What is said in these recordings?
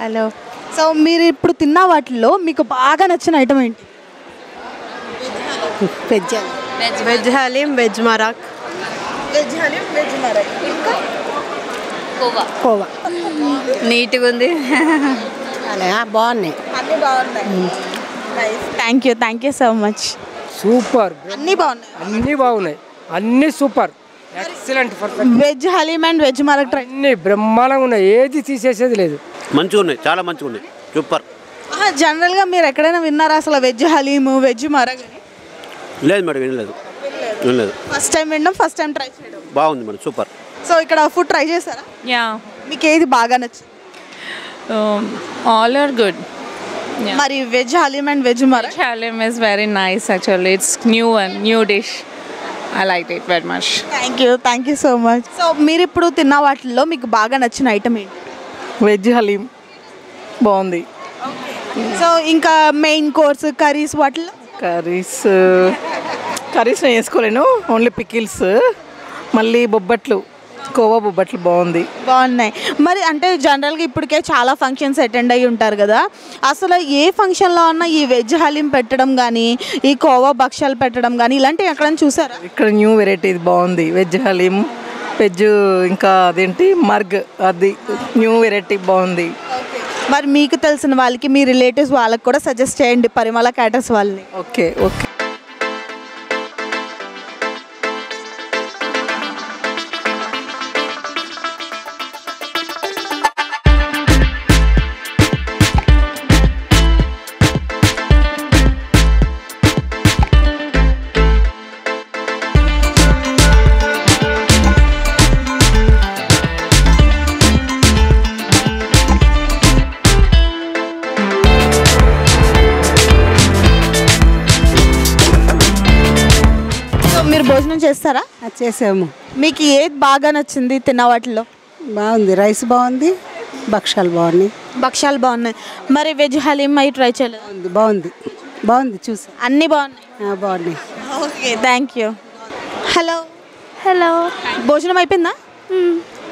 Hello. So మీరు ఇప్పుడు తిన్న వాటిల్లో మీకు బాగా నచ్చిన ఐటమ్ ఏంటి? Veg veg haleem, veg marag, veg haleem, veg marag, ఇంకా కోవా. నీట్గా ఉంది. అలా బాగున్నాయి. అన్నీ బాగున్నాయి. Thank you so much. Super. అన్నీ బాగున్నాయి. అన్నీ బాగున్నాయి, అన్నీ super, excellent, perfect. Veg haleem and veg marag try. అన్నీ బ్రహ్మాండంగా ఉన్నాయి, ఏది తీసేసేది లేదు. మంచిగా ఉన్నాయి, చాలా మంచిగా ఉన్నాయి, సూపర్. జనరల్గా మీరు ఎక్కడైనా విన్నారా అసలు వెజ్ హలీము వెజ్ మరక్ అని? లేదు మేడం, వినలేదు, వినలేదు. ఫస్ట్ టైం వినడం, ఫస్ట్ టైం ట్రై చేయడం. బాగుంది మేడం, సూపర్. సో ఇక్కడ ఫుడ్ ట్రై చేస్తారా? యా, మీకు ఏది బాగా నచ్చింది? All are good. మరి veg haleem and veg marag. Halim is very nice actually. It's new dish. I liked it very much. Thank you so much. So మీరు ఇప్పుడు తిన్న వాటిల్లో మీకు బాగా నచ్చిన ఐటమ్ ఏంటి? వెజ్ హలీం బాగుంది. సో ఇంకా మెయిన్ కోర్స్ కర్రీస్ వాటిల్లో కర్రీస్ నేను వేసుకోలేను, ఓన్లీ పికిల్స్. మళ్ళీ బొబ్బట్లు, కోవా బొబ్బట్లు బాగుంది. బాగున్నాయి. మరి అంటే జనరల్గా ఇప్పటికే చాలా ఫంక్షన్స్ అటెండ్ అయ్యి ఉంటారు కదా, అసలు ఏ ఫంక్షన్లో ఉన్నా ఈ వెజ్ హలీం పెట్టడం కానీ ఈ కోవా భక్ష్యాలు పెట్టడం కానీ ఇలాంటివి ఎక్కడైనా చూసారా? ఇక్కడ న్యూ వెరైటీ బాగుంది. వెజ్ హలీం, వెజ్ ఇంకా అదేంటి మర్గ్, అది న్యూ వెరైటీ బాగుంది. మరి మీకు తెలిసిన వాళ్ళకి మీ రిలేటివ్స్ వాళ్ళకి కూడా సజెస్ట్ చేయండి, పరిమళ క్యాటర్స్ వాళ్ళని. Okay okay. మీరు భోజనం చేస్తారా? చేసాము. మీకు ఏది బాగా నచ్చింది తిన్న వాటిలో? బాగుంది, రైస్ బాగుంది, భక్షాలు బాగున్నాయి. భక్ష్యాలు బాగున్నాయి. మరి వెజ్ హలీం అవి ట్రై చేయలేదు? బాగుంది బాగుంది చూసా. అన్నీ బాగున్నాయి. బాగున్నాయి. Okay, thank you. Hello. Hello. భోజనం అయిపోయిందా?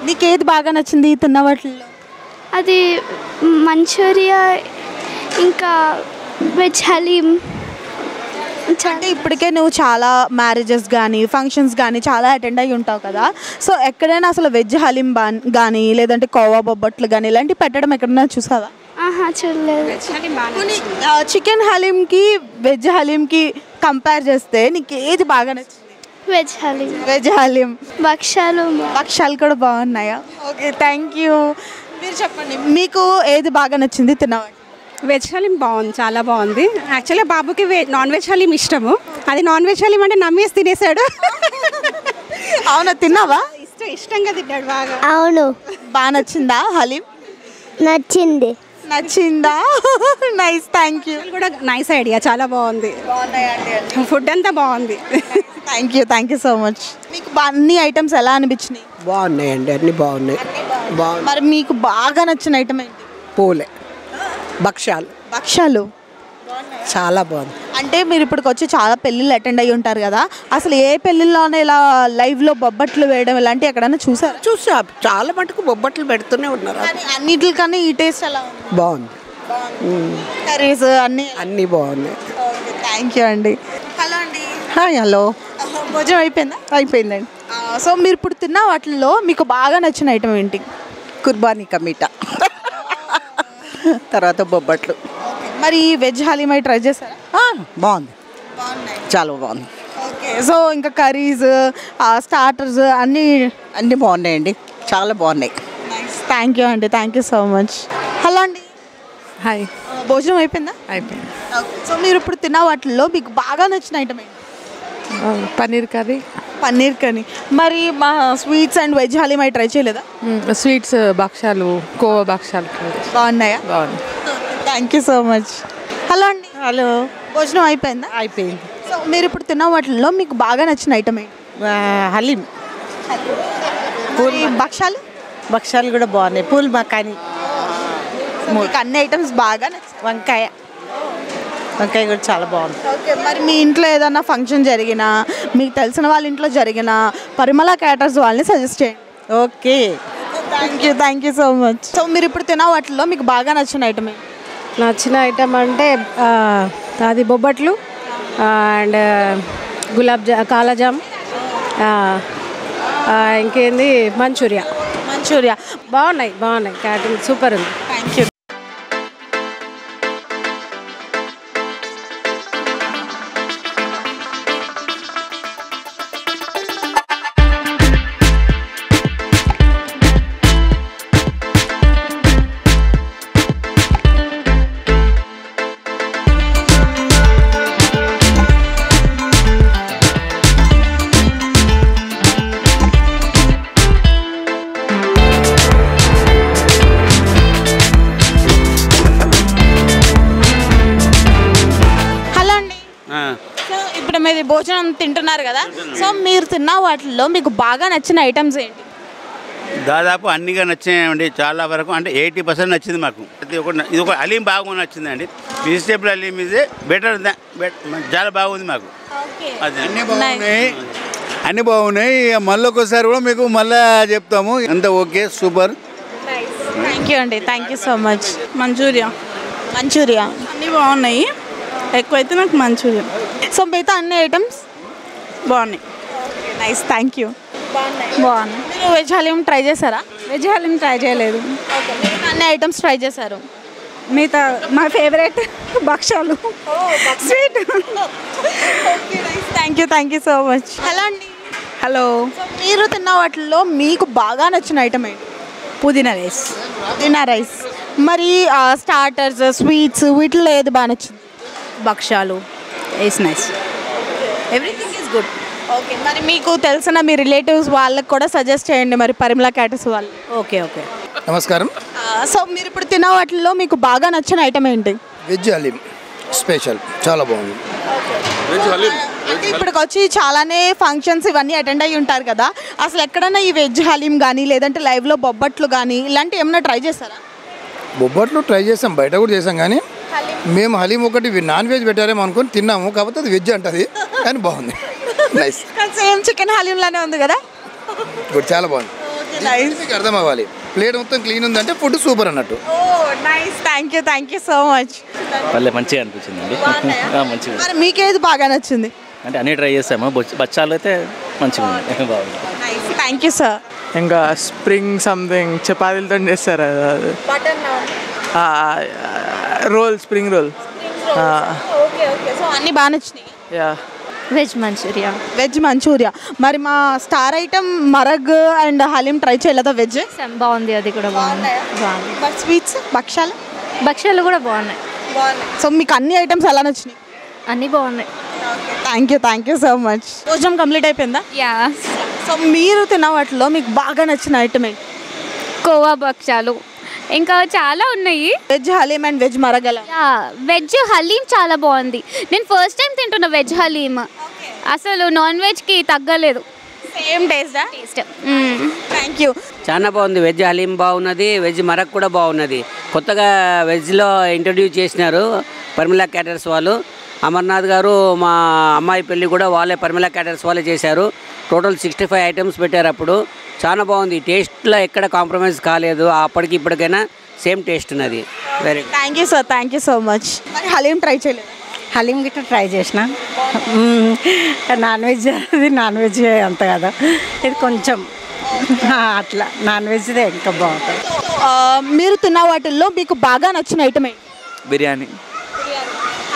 నీకు ఏది బాగా నచ్చింది తిన్న వాటిల్లో? అది మంచూరియా, ఇంకా వెజ్ హలీం. అంటే ఇప్పటికే నువ్వు చాలా మ్యారేజెస్ కానీ ఫంక్షన్స్ కానీ చాలా అటెండ్ అయ్యి ఉంటావు కదా, సో ఎక్కడైనా అసలు వెజ్ హలీం కానీ లేదంటే కోవా బొబ్బట్లు కానీ ఇలాంటివి పెట్టడం ఎక్కడైనా చూసావా? చూడలేదు. చికెన్ హలీంకి వెజ్ హలీంకి కంపేర్ చేస్తే నీకు ఏది బాగా నచ్చింది? వెజ్ హలీం. వెజ్ హలీం. భక్షాలు కూడా బాగున్నాయా? Okay, thank you. మీరు చెప్పండి, మీకు ఏది బాగా నచ్చింది తిన్నవాడు? వెజ్ హలీం బాగుంది, చాలా బాగుంది. యాక్చువల్గా బాబుకి నాన్ వెజ్ హలీం ఇష్టము, అది నాన్ వెజ్ హలీం అంటే నమ్మేసి తినేసాడు. అవునా, తిన్నావా? ఇష్టంగా తిన్నాడు బాగా. అవును. బాగా నచ్చిందా హలీం? నచ్చిందా? Nice, thank you. కూడా నైస్ ఐడియా, చాలా బాగుంది. ఫుడ్ అంతా బాగుంది. Thank you so much. మీకు అన్ని ఐటమ్స్ ఎలా అనిపించినాయి? బాగున్నాయండి, అన్నీ బాగున్నాయి. మరి మీకు బాగా నచ్చిన ఐటమ్ ఏంటి? పూలే భక్షాలు చాలా బాగుంది. అంటే మీరు ఇప్పటికి వచ్చి చాలా పెళ్ళిళ్ళు అటెండ్ అయ్యి ఉంటారు కదా, అసలు ఏ పెళ్ళిళ్ళలోనే ఇలా లైవ్లో బొబ్బట్లు వేయడం ఇలాంటివి ఎక్కడైనా చూసా. చాలా మటుకు బొబ్బట్లు పెడుతూనే ఉన్నారు. అన్నిటికన్నా ఈ టేస్ట్ ఎలా బాగుంది. కర్రీస్ అన్నీ బాగున్నాయి. థ్యాంక్ యూ అండి. హలో అండి. హాయ్. హలో. భోజనం అయిపోయిందా? అయిపోయిందండి. సో మీరు ఇప్పుడు తిన్న వాటిల్లో మీకు బాగా నచ్చిన ఐటమ్ ఏంటి? కుర్బానీ కమీటా, తర్వాత బొబ్బట్లు. మరి వెజ్ హలీం అయి ట్రై చేస్తారా? బాగుంది, చాలా బాగుంది. ఓకే, సో ఇంకా కర్రీస్ స్టార్టర్స్ అన్నీ బాగున్నాయండి, చాలా బాగున్నాయి. థ్యాంక్ యూ అండి, thank you so much. Hello అండి. హాయ్. భోజనం అయిపోయిందా? అయిపోయింది. సో మీరు ఇప్పుడు తిన్న వాటిల్లో మీకు బాగా నచ్చిన ఐటమ్ ఏంటి? పన్నీర్ కర్రీ. మరి మా స్వీట్స్ అండ్ వెజ్ హలీం అయి ట్రై చేయలేదా? స్వీట్స్ భక్షాలు, కోవా భక్షాలు బాగున్నాయా? బాగుంది. Thank you so much. Hello అండి. హలో. భోజనం అయిపోయిందా? అయిపోయింది. సో మీరు ఇప్పుడు తిన్న వాటిల్లో మీకు బాగా నచ్చిన ఐటమ్ ఏంటి? హలీం. భక్షాలు కూడా బాగున్నాయి. పూల్ మకాని. మీకు అన్ని ఐటమ్స్ బాగా నచ్చాయి. వంకాయ కూడా చాలా బాగుంది. ఓకే, మరి మీ ఇంట్లో ఏదైనా ఫంక్షన్ జరిగినా మీకు తెలిసిన వాళ్ళ ఇంట్లో జరిగినా పరిమళ క్యాటర్స్ వాళ్ళని సజెస్ట్ చేయండి. Okay, thank you so much. So మీరు ఇప్పుడు తిన్న వాటిల్లో మీకు బాగా నచ్చిన ఐటమ్ ఏంటి? నచ్చిన ఐటమ్ అంటే అది బొబ్బట్లు అండ్ కాలాజామ్, ఇంకేంది మంచూరియా. బాగున్నాయి క్యాటరింగ్ సూపర్ ఉంది. Thank you. ఇప్పుడు మీరు భోజనం తింటున్నారు కదా, సో మీరు తిన్న వాటిల్లో మీకు బాగా నచ్చిన ఐటమ్స్ ఏంటి? దాదాపు అన్నిగా నచ్చాయండి, చాలా వరకు అంటే 80% నచ్చింది మాకు. ఇది ఒక హలీం బాగా నచ్చిందండి. వెజిటేబుల్ హలీం ఇదే బెటర్, చాలా బాగుంది మాకు. అది అన్నీ బాగున్నాయి. మళ్ళీ ఒకసారి కూడా మీకు మళ్ళీ చెప్తాము. అంత ఓకే, సూపర్. థ్యాంక్ యూ అండి, thank you so much. Manchuria అన్నీ బాగున్నాయి, ఎక్కువైతే నాకు మంచూరియా. సో మిగతా అన్ని ఐటమ్స్ బాగున్నాయి. Nice, thank you. బాగున్నాయి. మీరు వెజ్ హలీం ట్రై చేశారా? వెజ్ హలీం ట్రై చేయలేదు. అన్ని ఐటమ్స్ ట్రై చేశారు. మిగతా మా ఫేవరెట్ భక్షాలు, sweet. Thank you so much. Hello అండి. హలో. మీరు తిన్న వాటిల్లో మీకు బాగా నచ్చిన ఐటమ్ ఏంటి? పుదీనా రైస్. మరి స్టార్టర్స్, స్వీట్స్ వీటిల్లో ఏది బాగా నచ్చింది? భక్షాలు is nice, everything is good. Okay, మరి మీకు తెలిసిన మీ రిలేటివ్స్ వాళ్ళకి కూడా సజెస్ట్ చేయండి మరి, పరిమళ క్యాటర్స్ వాళ్ళు. ఓకే. నమస్కారం. సో మీరు ఇప్పుడు తిన్న వాటిల్లో మీకు బాగా నచ్చిన ఐటమ్ ఏంటి? వెజ్ హలీం స్పెషల్, చాలా బాగుంది. అంటే ఇప్పటికి వచ్చి చాలానే ఫంక్షన్స్ ఇవన్నీ అటెండ్ అయ్యి ఉంటారు కదా, అసలు ఎక్కడైనా ఈ వెజ్ హలీం కానీ లేదంటే లైవ్లో బొబ్బట్లు కానీ ఇలాంటివి ఏమైనా ట్రై చేస్తారా? బొబ్బట్లు ట్రై చేసాం, బయట కూడా చేసాం. కానీ మేము హలీం ఒకటి నాన్ వెజ్ పెట్టారేమో అనుకొని తిన్నాము, కాకపోతే అది వెజ్ అంటది, కానీ బాగుంది. నైస్. సేమ్ చికెన్ హలీం లానే ఉంది కదా, చాలా బాగుంది. మీకు అర్థం అవ్వాలి, ప్లేట్ మొత్తం క్లీన్ ఉందంటే ఫుడ్ సూపర్ అన్నట్టు. Nice, thank you so much. మంచిగా అనిపించిందండి. మంచిగా. మరి మీకేది బాగా నచ్చింది? అంటే అన్ని ట్రై చేసాము, బచ్చాలు అయితే మంచిగా ఉంది, బాగుంది. Thank you sir. ఇంకా స్ప్రింగ్ సంథింగ్ చపాతీలతో చేస్తారు, రోల్, స్ప్రింగ్ రోల్. సో అన్నీ బాగా నచ్చినాయి. యా. Veg Manchuria. మరి మా star item marag and haleem try చేయలేదా? వెజ్ బాగుంది, అది కూడా బాగుంది. స్వీట్స్, భక్షాలు కూడా బాగున్నాయి. సో మీకు అన్ని ఐటమ్స్ ఎలా నచ్చినాయి? అన్నీ బాగున్నాయి. Thank you so much. భోజనం కంప్లీట్ అయిపోయిందా? యా. సో మీరు తిన్న వాటిలో మీకు బాగా నచ్చిన ఐటమ్ ఏంటి? కోవా భక్షాలు, ఇంకా చాలా ఉన్నాయి. వెజ్ హలీం అండ్ వెజ్ మరగల. వెజ్ హలీం చాలా బాగుంది. నేను ఫస్ట్ టైం తింటున్నా వెజ్ హలీం, అసలు నాన్ వెజ్కి తగ్గలేదు. Same taste. Thank you. చాలా బాగుంది. వెజ్ హలీం బాగున్నది, వెజ్ మరక్ కూడా బాగున్నది. కొత్తగా వెజ్లో ఇంట్రడ్యూస్ చేసినారు పరిమళ క్యాటర్స్ వాళ్ళు. అమర్నాథ్ గారు మా అమ్మాయి పెళ్ళి కూడా వాళ్ళే పరిమళ క్యాటర్స్ వాళ్ళే చేశారు. టోటల్ 65 ఐటమ్స్ పెట్టారు. అప్పుడు చాలా బాగుంది. టేస్ట్లో ఎక్కడ కాంప్రమైజ్ కాలేదు. అప్పటికి ఇప్పటికైనా సేమ్ టేస్ట్ ఉన్నది. Very thank you sir, thank you so much. మరి హలీం ట్రై చేయలేదు? హలీం గిట్ట ట్రై చేసిన. నాన్ వెజ్ అది నాన్ వెజ్ అంత కదా, ఇది కొంచెం అట్లా నాన్ వెజ్దే ఇంకా బాగుంటుంది. మీరు తిన్న వాటిల్లో మీకు బాగా నచ్చిన ఐటమ్ ఏంటి? బిర్యానీ.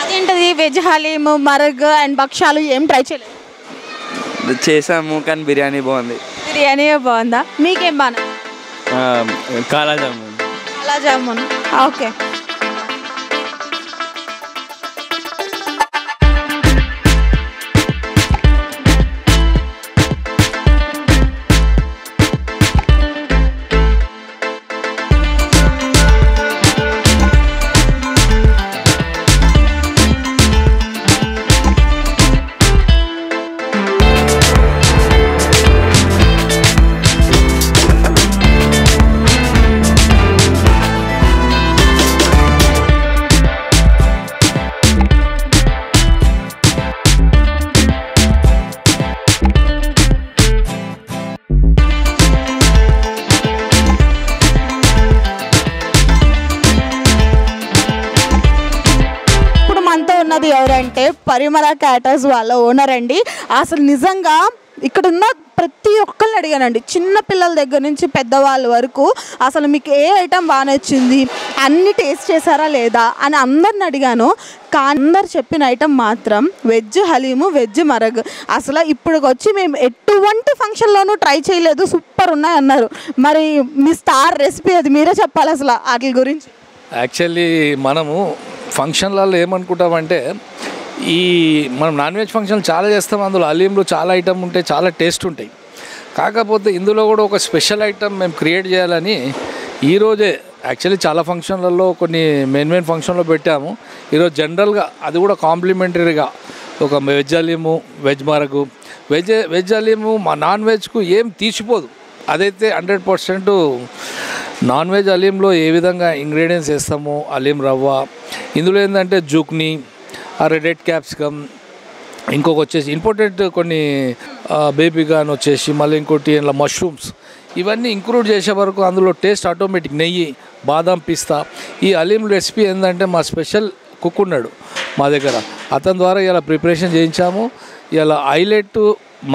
అదేంటది? వెజ్ హలీం, మరగ్ అండ్ భక్షాలు ఏం ట్రై చేయలేదు? చేసాము, కానీ బిర్యానీ బాగుంది. బిర్యానీ బాగుందా? మీకేం బాగా? కాలాజామున్. ఓకే. ఉన్నది ఎవరంటే పరిమళ క్యాటర్స్ వాళ్ళ ఓనర్ అండి. అసలు నిజంగా ఇక్కడ ఉన్న ప్రతి ఒక్కరిని అడిగానండి, చిన్న పిల్లల దగ్గర నుంచి పెద్దవాళ్ళ వరకు అసలు మీకు ఏ ఐటెం బాగా నచ్చింది, అన్ని టేస్ట్ చేశారా లేదా అని అందరిని అడిగాను. కానీ అందరు చెప్పిన ఐటెం మాత్రం వెజ్ హలీము, వెజ్ మరగ్. అసలు ఇప్పుడు వచ్చి మేము ఎటువంటి ఫంక్షన్లోనూ ట్రై చేయలేదు, సూపర్ ఉన్నాయి అన్నారు. మరి మీ స్టార్ రెసిపీ అది మీరే చెప్పాలి అసలు వాటి గురించి. యాక్చువల్లీ మనము ఫంక్షన్లలో ఏమనుకుంటామంటే మనం నాన్ వెజ్ ఫంక్షన్లు చాలా చేస్తాం, అందులో హలీంలో చాలా ఐటమ్ ఉంటాయి, చాలా టేస్ట్ ఉంటాయి. కాకపోతే ఇందులో కూడా ఒక స్పెషల్ ఐటమ్ మేము క్రియేట్ చేయాలని ఈరోజే యాక్చువల్లీ చాలా ఫంక్షన్లలో కొన్ని మెయిన్ ఫంక్షన్లో పెట్టాము. ఈరోజు జనరల్గా అది కూడా కాంప్లిమెంటరీగా ఒక veg haleem, veg marag. Veg haleem మా నాన్ వెజ్కు ఏం తీసిపోదు, అదైతే 100%. నాన్ వెజ్ హలీంలో ఏ విధంగా ఇంగ్రీడియంట్స్ వేస్తామో, హలీం రవ్వ, ఇందులో ఏంటంటే జుక్నీ, రెడ్ క్యాప్సికమ్, ఇంకొక వచ్చేసి ఇంపార్టెంట్ కొన్ని బేబీగాన్ వచ్చేసి, మళ్ళీ ఇంకోటి ఇలా మష్రూమ్స్, ఇవన్నీ ఇంక్లూడ్ చేసే వరకు అందులో టేస్ట్ ఆటోమేటిక్. నెయ్యి, బాదం, పిస్తా. ఈ హలీం రెసిపీ ఏంటంటే మా స్పెషల్ కుక్ ఉన్నాడు మా దగ్గర, అతని ద్వారా ఇలా ప్రిపరేషన్ చేయించాము. ఇలా హైలైట్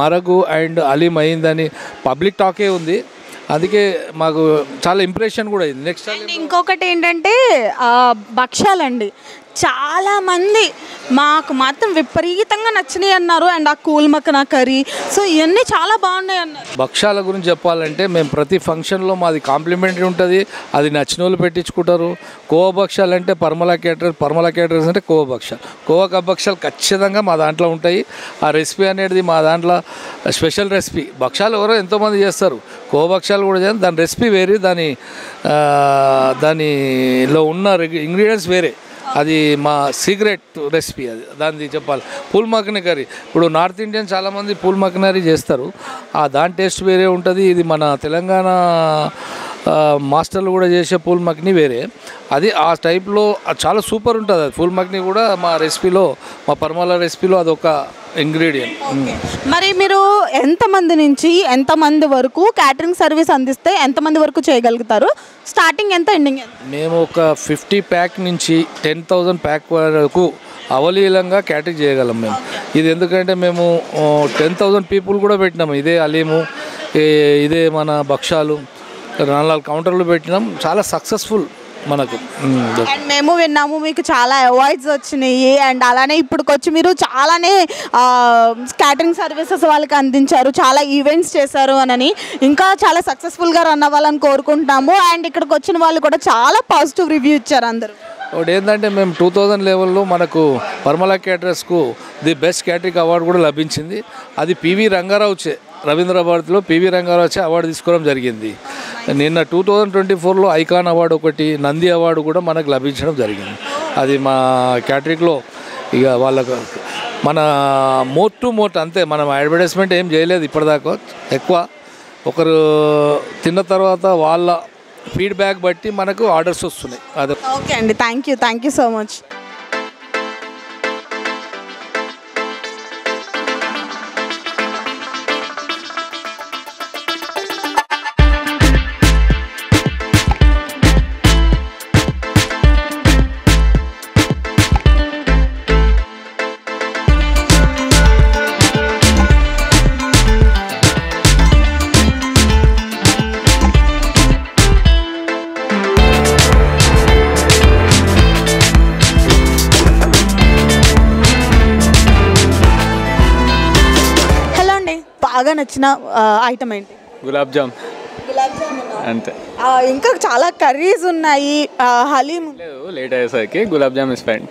మరగు అండ్ హలీం అయిందని పబ్లిక్ టాకే ఉంది, అందుకే మాకు చాలా ఇంప్రెషన్ కూడా అయింది. నెక్స్ట్ ఇంకొకటి ఏంటంటే భక్షాలండి, చాలామంది మాకు మాత్రం విపరీతంగా నచ్చినాయి అన్నారు. అండ్ ఆ కూల్ మక్కన కర్రీ, సో ఇవన్నీ చాలా బాగున్నాయి అన్నారు. భక్షాల గురించి చెప్పాలంటే మేము ప్రతి ఫంక్షన్లో మాది కాంప్లిమెంటరీ ఉంటుంది, అది నచ్చిన వాళ్ళు పెట్టించుకుంటారు. కోవా భక్షాలు అంటే పరిమళ కేటర్స్ అంటే కోవా భక్షాలు, కోవా భక్షాలు ఖచ్చితంగా మా దాంట్లో ఉంటాయి. ఆ రెసిపీ అనేది మా దాంట్లో స్పెషల్ రెసిపీ. భక్షాలు ఎవరో ఎంతోమంది చేస్తారు, కోవా భక్షాలు కూడా చేస్తారు, దాని రెసిపీ వేరే, దానిలో ఉన్న ఇంగ్రీడియంట్స్ వేరే. అది మా సీక్రెట్ రెసిపీ, అది దాన్ని చెప్పాలి. పూల్ మఖనీ కర్రీ, ఇప్పుడు నార్త్ ఇండియన్ చాలామంది పూల్ మఖనీ చేస్తారు, దాని టేస్ట్ వేరే ఉంటుంది. ఇది మన తెలంగాణ మాస్టర్లు కూడా చేసే పూల్ మఖనీ వేరే, అది ఆ టైప్లో చాలా సూపర్ ఉంటుంది. అది పూల్ మఖనీ కూడా మా రెసిపీలో, మా పరిమళ రెసిపీలో అదొక ఇంగ్రీడియంట్. మరి మీరు ఎంతమంది నుంచి ఎంతమంది వరకు క్యాటరింగ్ సర్వీస్ అందిస్తే ఎంతమంది వరకు చేయగలుగుతారు? స్టార్టింగ్ ఎంత, ఎండింగ్ ఎంత? మేము ఒక 50 ప్యాక్ నుంచి 10,000 ప్యాక్ వరకు అవలీలంగా క్యాటరింగ్ చేయగలం మేము. ఇది ఎందుకంటే మేము 10,000 పీపుల్ కూడా పెట్టినాము. ఇదే హలీము, ఇదే మన భక్షాలు 4 కౌంటర్లు పెట్టినాం, చాలా సక్సెస్ఫుల్ మనకు. అండ్ మేము విన్నాము మీకు చాలా అవార్డ్స్ వచ్చినాయి, అండ్ అలానే ఇప్పటికొచ్చి మీరు చాలానే క్యాటరింగ్ సర్వీసెస్ వాళ్ళకి అందించారు, చాలా ఈవెంట్స్ చేశారు అని. ఇంకా చాలా సక్సెస్ఫుల్గా రన్ అవ్వాలని కోరుకుంటున్నాము. అండ్ ఇక్కడికి వచ్చిన వాళ్ళు కూడా చాలా పాజిటివ్ రివ్యూ ఇచ్చారు అందరూ. ఒకటి ఏంటంటే మేము 2000 లెవెల్లో మనకు పరిమళ క్యాటరర్స్కు ది బెస్ట్ క్యాటరింగ్ అవార్డు కూడా లభించింది. అది పివి రంగారావుచే, రవీంద్ర భారతిలో పివి రంగారావుచే అవార్డు తీసుకోవడం జరిగింది. నిన్న 2024లో ఐకాన్ అవార్డు ఒకటి, నంది అవార్డు కూడా మనకు లభించడం జరిగింది. అది మా క్యాటరింగ్లో ఇక వాళ్ళకు మన మోట్ టు మోట్ అంతే, మనం అడ్వర్టైజ్మెంట్ ఏం చేయలేదు ఇప్పటిదాకా. ఎక్కువ ఒకరు తిన్న తర్వాత వాళ్ళ ఫీడ్బ్యాక్ బట్టి మనకు ఆర్డర్స్ వస్తున్నాయి. అదే. ఓకే అండి, థ్యాంక్ యూ సో మచ్. బాగా నచ్చిన ఐటమ్ ఏంటి? గులాబ్ జామ్ అంతే. ఇంకా చాలా కర్రీస్ ఉన్నాయి, హలీం లేట్ అయ్యేసరికి గులాబ్ జామ్ ఇస్ ఫైన్.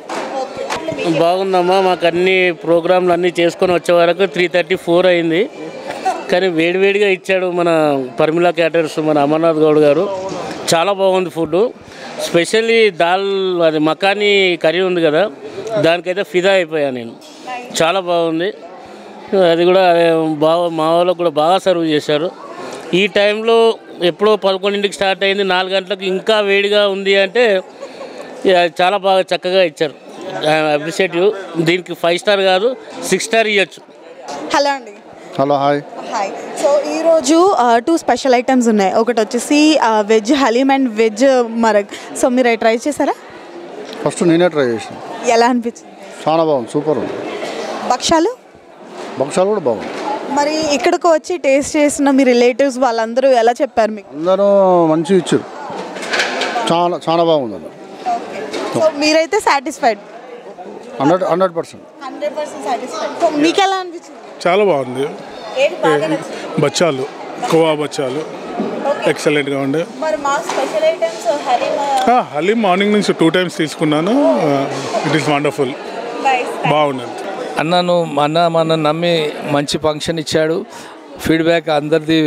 బాగుందమ్మా, మాకు అన్ని ప్రోగ్రాంలు అన్నీ చేసుకొని వచ్చే వరకు 3:34 అయింది. కానీ వేడివేడిగా ఇచ్చాడు మన పరిమళ క్యాటర్స్, మన అమర్నాథ్ గౌడ్ గారు. చాలా బాగుంది ఫుడ్. స్పెషల్లీ దాల్, అది మకానీ కర్రీ ఉంది కదా, దానికైతే ఫిదా అయిపోయా నేను. చాలా బాగుంది. అది కూడా మా వాళ్ళకు కూడా బాగా సర్వ్ చేశారు. ఈ టైంలో ఎప్పుడో 11ంటికి స్టార్ట్ అయింది, 4 గంటలకు ఇంకా వేడిగా ఉంది అంటే చాలా బాగా చక్కగా ఇచ్చారు. Appreciate you. దీనికి 5 స్టార్ కాదు 6 స్టార్ ఇవ్వచ్చు. హలో అండి. Hello, hi. సో ఈరోజు 2 స్పెషల్ ఐటమ్స్ ఉన్నాయి. ఒకటి వచ్చేసి veg haleem and veg marag. So మీరు ట్రై చేశారా? ఫస్ట్ నేనే ట్రై చేసాను. ఎలా అనిపించింది? చాలా బాగుంది, సూపర్ ఉంది. భక్షాలు భక్షాలు కూడా బాగుంది. మరి ఇక్కడికి వచ్చి టేస్ట్ చేసిన మీ రిలేటివ్స్ వాళ్ళందరూ ఎలా చెప్పారు మీకు? అందరూ మంచిగా ఇచ్చారు, చాలా చాలా బాగుంది అది. సో మీరైతే సాటిస్ఫైడ్? 100%. 100% సాటిస్ఫైడ్. సో మీకు ఎలా అనిపించింది? చాలా బాగుంది. ఏది బాగా నచ్చింది? బచ్చాలు, కోవా బచ్చాలు ఎక్సలెంట్గా ఉండే. మరి మా స్పెషల్ ఐటమ్స్ హలీం మార్నింగ్ నుంచి 2 times తీసుకున్నాను. ఇట్ ఈస్ వండర్ఫుల్, బాగున్నది. అన్నను మన నమ్మి మంచి ఫంక్షన్ ఇచ్చాడు. ఫీడ్బ్యాక్ అందరిది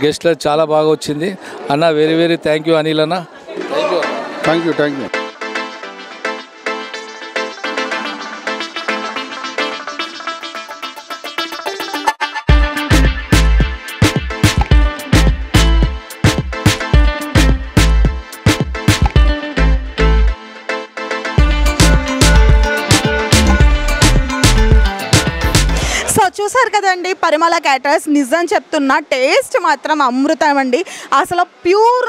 గెస్ట్లకు చాలా బాగా వచ్చింది. అన్న very very thank you Anil అన్న. Thank you. చూసారు కదండి పరిమళ క్యాటరర్స్. నిజం చెప్తున్నా, టేస్ట్ మాత్రం అమృతం అండి. అసలు ప్యూర్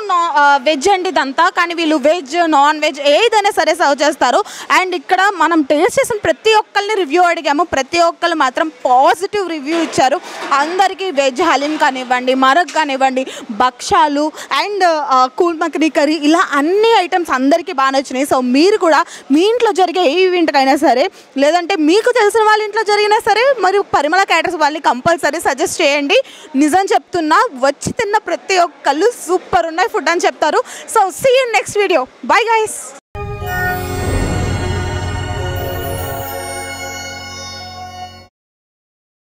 వెజ్ అండి ఇదంతా. కానీ వీళ్ళు వెజ్ నాన్ వెజ్ ఏదైనా సరే సర్వ్ చేస్తారు. అండ్ ఇక్కడ మనం టేస్ట్ చేసిన ప్రతి ఒక్కరిని రివ్యూ అడిగాము. ప్రతి ఒక్కరు మాత్రం పాజిటివ్ రివ్యూ ఇచ్చారు. అందరికీ వెజ్ హలీం కానివ్వండి, మరగ్ కానివ్వండి, భక్షాలు అండ్ కూల్ మక్ని కర్రీ, ఇలా అన్ని ఐటమ్స్ అందరికీ బాగా నచ్చినాయి. సో మీరు కూడా మీ ఇంట్లో జరిగే ఏ ఈవెంట్కైనా సరే, లేదంటే మీకు తెలిసిన వాళ్ళ ఇంట్లో జరిగినా సరే, మరి పరిమళ క్యాటరర్స్ వాళ్ళని కంపల్సరీ సజెస్ట్ చేయండి. నిజం చెప్తున్నా, వచ్చి తిన్న ప్రతి ఒక్కళ్ళు సూపర్ ఉన్నాయి ఫుడ్ అని చెప్తారు. So see you next video. Bye guys.